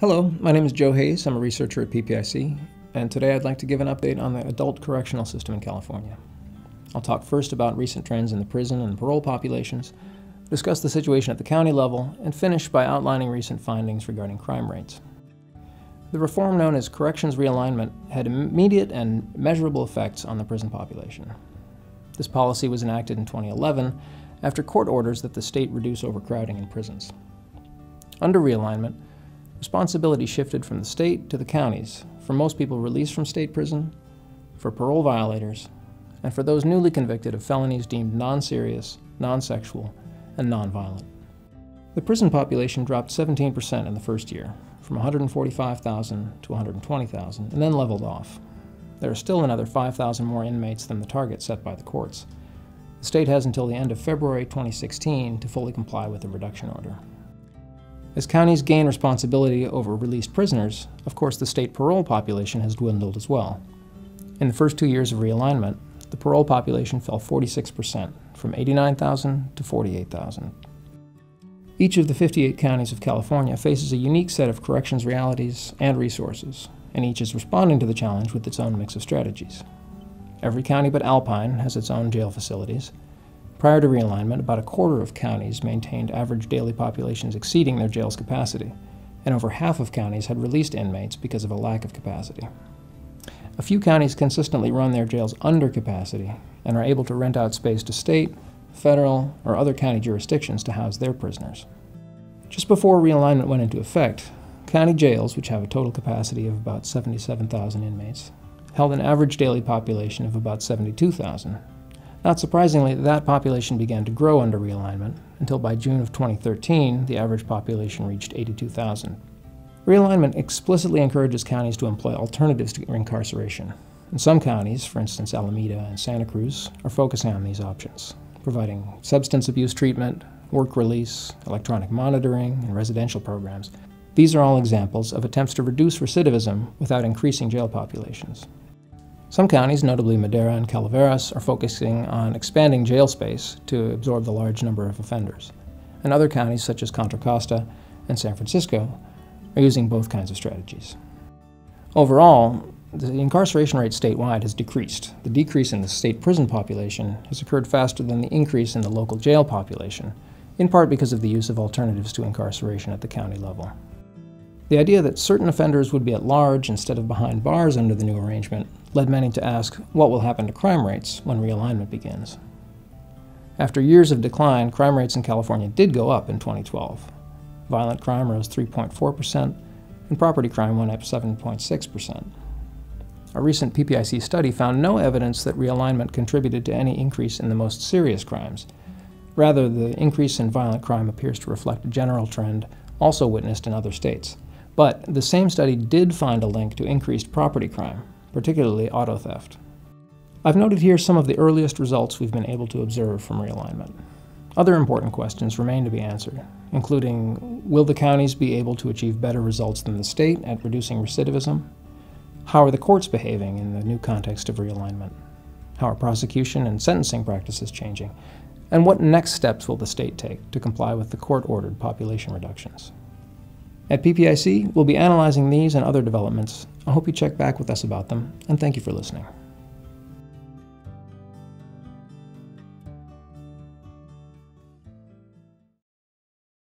Hello, my name is Joe Hayes. I'm a researcher at PPIC, and today I'd like to give an update on the adult correctional system in California. I'll talk first about recent trends in the prison and parole populations, discuss the situation at the county level, and finish by outlining recent findings regarding crime rates. The reform known as corrections realignment had immediate and measurable effects on the prison population. This policy was enacted in 2011 after court orders that the state reduce overcrowding in prisons. Under realignment, responsibility shifted from the state to the counties for most people released from state prison, for parole violators, and for those newly convicted of felonies deemed non-serious, non-sexual, and non-violent. The prison population dropped 17% in the first year, from 145,000 to 120,000, and then leveled off. There are still another 5,000 more inmates than the target set by the courts. The state has until the end of February 2016 to fully comply with the reduction order. As counties gain responsibility over released prisoners, of course the state parole population has dwindled as well. In the first 2 years of realignment, the parole population fell 46%, from 89,000 to 48,000. Each of the 58 counties of California faces a unique set of corrections realities and resources, and each is responding to the challenge with its own mix of strategies. Every county but Alpine has its own jail facilities. Prior to realignment, about a quarter of counties maintained average daily populations exceeding their jail's capacity, and over half of counties had released inmates because of a lack of capacity. A few counties consistently run their jails under capacity and are able to rent out space to state, federal, or other county jurisdictions to house their prisoners. Just before realignment went into effect, county jails, which have a total capacity of about 77,000 inmates, held an average daily population of about 72,000. Not surprisingly, that population began to grow under realignment, until by June of 2013, the average population reached 82,000. Realignment explicitly encourages counties to employ alternatives to incarceration, and some counties, for instance Alameda and Santa Cruz, are focusing on these options, providing substance abuse treatment, work release, electronic monitoring, and residential programs. These are all examples of attempts to reduce recidivism without increasing jail populations. Some counties, notably Madera and Calaveras, are focusing on expanding jail space to absorb the large number of offenders. And other counties, such as Contra Costa and San Francisco, are using both kinds of strategies. Overall, the incarceration rate statewide has decreased. The decrease in the state prison population has occurred faster than the increase in the local jail population, in part because of the use of alternatives to incarceration at the county level. The idea that certain offenders would be at large instead of behind bars under the new arrangement led many to ask what will happen to crime rates when realignment begins. After years of decline, crime rates in California did go up in 2012. Violent crime rose 3.4%, and property crime went up 7.6%. A recent PPIC study found no evidence that realignment contributed to any increase in the most serious crimes. Rather, the increase in violent crime appears to reflect a general trend also witnessed in other states. But the same study did find a link to increased property crime, particularly auto theft. I've noted here some of the earliest results we've been able to observe from realignment. Other important questions remain to be answered, including, will the counties be able to achieve better results than the state at reducing recidivism? How are the courts behaving in the new context of realignment? How are prosecution and sentencing practices changing? And what next steps will the state take to comply with the court-ordered population reductions? At PPIC, we'll be analyzing these and other developments. I hope you check back with us about them, and thank you for listening.